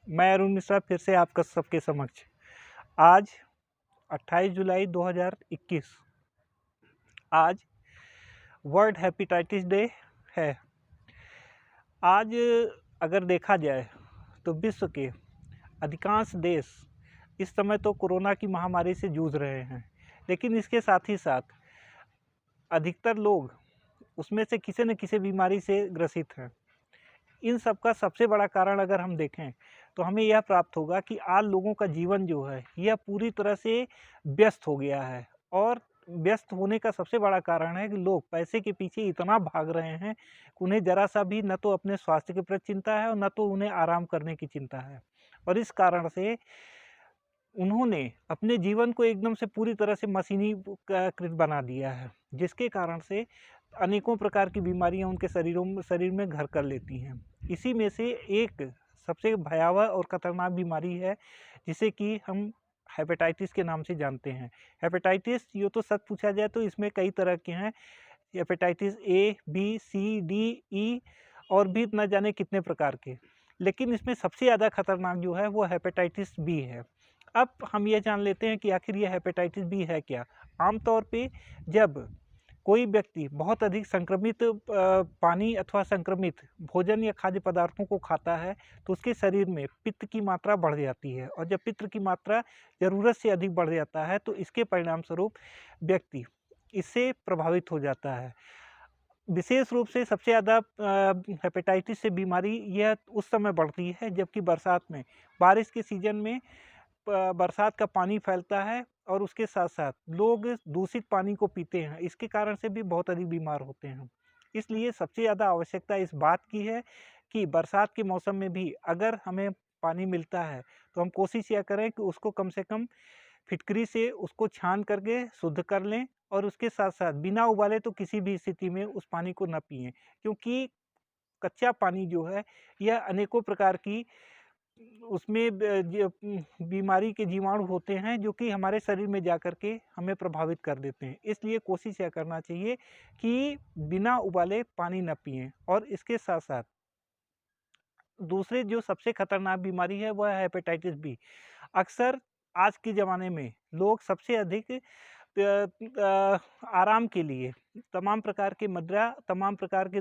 मैं अरुण मिश्रा फिर से आपका सबके समक्ष। आज 28 जुलाई 2021 आज वर्ल्ड हेपेटाइटिस डे है। आज अगर देखा जाए तो विश्व के अधिकांश देश इस समय तो कोरोना की महामारी से जूझ रहे हैं, लेकिन इसके साथ ही साथ अधिकतर लोग उसमें से किसी न किसी बीमारी से ग्रसित हैं। इन सब का सबसे बड़ा कारण अगर हम देखें तो हमें यह प्राप्त होगा कि आज लोगों का जीवन जो है यह पूरी तरह से व्यस्त हो गया है। और व्यस्त होने का सबसे बड़ा कारण है कि लोग पैसे के पीछे इतना भाग रहे हैं कि उन्हें ज़रा सा भी न तो अपने स्वास्थ्य के प्रति चिंता है और न तो उन्हें आराम करने की चिंता है। और इस कारण से उन्होंने अपने जीवन को एकदम से पूरी तरह से मशीनीकृत बना दिया है, जिसके कारण से अनेकों प्रकार की बीमारियां उनके शरीर में घर कर लेती हैं। इसी में से एक सबसे भयावह और खतरनाक बीमारी है जिसे कि हम हेपेटाइटिस के नाम से जानते हैं। हेपेटाइटिस ये तो सच पूछा जाए तो इसमें कई तरह के हैं। Hepatitis A, B, C, D, E और भी न जाने कितने प्रकार के। लेकिन इसमें सबसे ज़्यादा खतरनाक जो है वो हेपेटाइटिस बी है। अब हम ये जान लेते हैं कि आखिर ये हेपेटाइटिस बी है क्या। आमतौर पे जब कोई व्यक्ति बहुत अधिक संक्रमित पानी अथवा संक्रमित भोजन या खाद्य पदार्थों को खाता है तो उसके शरीर में पित्त की मात्रा बढ़ जाती है। और जब पित्त की मात्रा ज़रूरत से अधिक बढ़ जाता है तो इसके परिणाम स्वरूप व्यक्ति इससे प्रभावित हो जाता है। विशेष रूप से सबसे ज़्यादा हेपेटाइटिस से बीमारी यह उस समय बढ़ती है जबकि बरसात में, बारिश के सीजन में बरसात का पानी फैलता है और उसके साथ साथ लोग दूषित पानी को पीते हैं। इसके कारण से भी बहुत अधिक बीमार होते हैं। इसलिए सबसे ज़्यादा आवश्यकता इस बात की है कि बरसात के मौसम में भी अगर हमें पानी मिलता है तो हम कोशिश यह करें कि उसको कम से कम फिटकरी से उसको छान करके शुद्ध कर लें। और उसके साथ साथ बिना उबाले तो किसी भी स्थिति में उस पानी को न पिएं, क्योंकि कच्चा पानी जो है यह अनेकों प्रकार की उसमें बीमारी के जीवाणु होते हैं जो कि हमारे शरीर में जा कर के हमें प्रभावित कर देते हैं। इसलिए कोशिश यह करना चाहिए कि बिना उबाले पानी न पिएं। और इसके साथ साथ दूसरे जो सबसे खतरनाक बीमारी है वह है हेपेटाइटिस बी। अक्सर आज के ज़माने में लोग सबसे अधिक आराम के लिए तमाम प्रकार के मदिरा, तमाम प्रकार के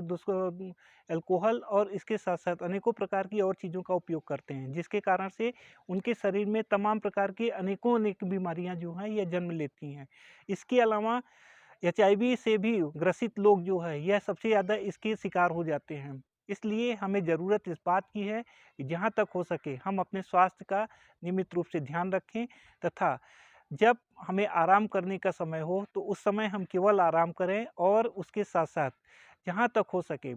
अल्कोहल और इसके साथ-साथ अनेकों प्रकार की और चीज़ों का उपयोग करते हैं, जिसके कारण से उनके शरीर में तमाम प्रकार की अनेक बीमारियाँ जो हैं ये जन्म लेती हैं। इसके अलावा एचआईवी से भी ग्रसित लोग जो है यह सबसे ज़्यादा इसके शिकार हो जाते हैं। इसलिए हमें ज़रूरत इस बात की है कि जहाँ तक हो सके हम अपने स्वास्थ्य का नियमित रूप से ध्यान रखें तथा जब हमें आराम करने का समय हो तो उस समय हम केवल आराम करें। और उसके साथ-साथ जहाँ तक हो सके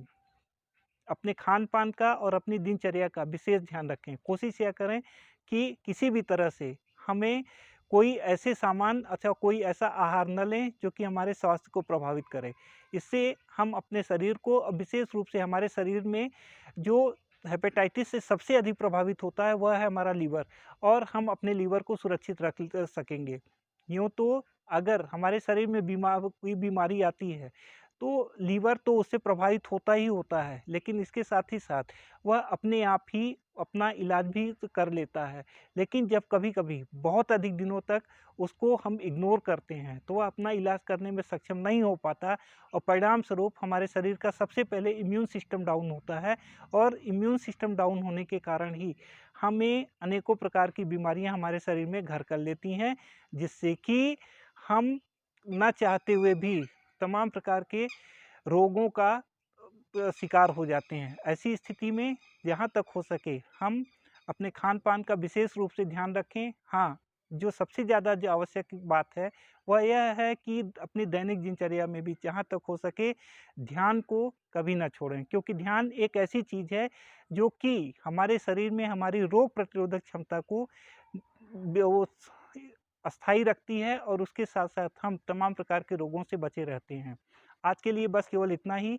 अपने खान-पान का और अपनी दिनचर्या का विशेष ध्यान रखें। कोशिश यह करें कि किसी भी तरह से हमें कोई ऐसे सामान अथवा कोई ऐसा आहार न लें जो कि हमारे स्वास्थ्य को प्रभावित करे। इससे हम अपने शरीर को विशेष रूप से हमारे शरीर में जो हेपेटाइटिस से सबसे अधिक प्रभावित होता है वह है हमारा लीवर। और हम अपने लीवर को सुरक्षित रख सकेंगे। यूँ तो अगर हमारे शरीर में कोई बीमारी आती है तो लीवर तो उससे प्रभावित होता ही होता है, लेकिन इसके साथ ही साथ वह अपने आप ही अपना इलाज भी कर लेता है। लेकिन जब कभी-कभी बहुत अधिक दिनों तक उसको हम इग्नोर करते हैं तो वह अपना इलाज करने में सक्षम नहीं हो पाता और परिणाम स्वरूप हमारे शरीर का सबसे पहले इम्यून सिस्टम डाउन होता है। और इम्यून सिस्टम डाउन होने के कारण ही हमें अनेकों प्रकार की बीमारियां हमारे शरीर में घर कर लेती हैं, जिससे कि हम ना चाहते हुए भी तमाम प्रकार के रोगों का शिकार हो जाते हैं। ऐसी स्थिति में जहाँ तक हो सके हम अपने खान-पान का विशेष रूप से ध्यान रखें। हाँ, जो सबसे ज़्यादा जो आवश्यक बात है वह यह है कि अपनी दैनिक दिनचर्या में भी जहाँ तक हो सके ध्यान को कभी ना छोड़ें, क्योंकि ध्यान एक ऐसी चीज़ है जो कि हमारे शरीर में हमारी रोग प्रतिरोधक क्षमता को वो अस्थायी रखती है और उसके साथ-साथ हम तमाम प्रकार के रोगों से बचे रहते हैं। आज के लिए बस केवल इतना ही।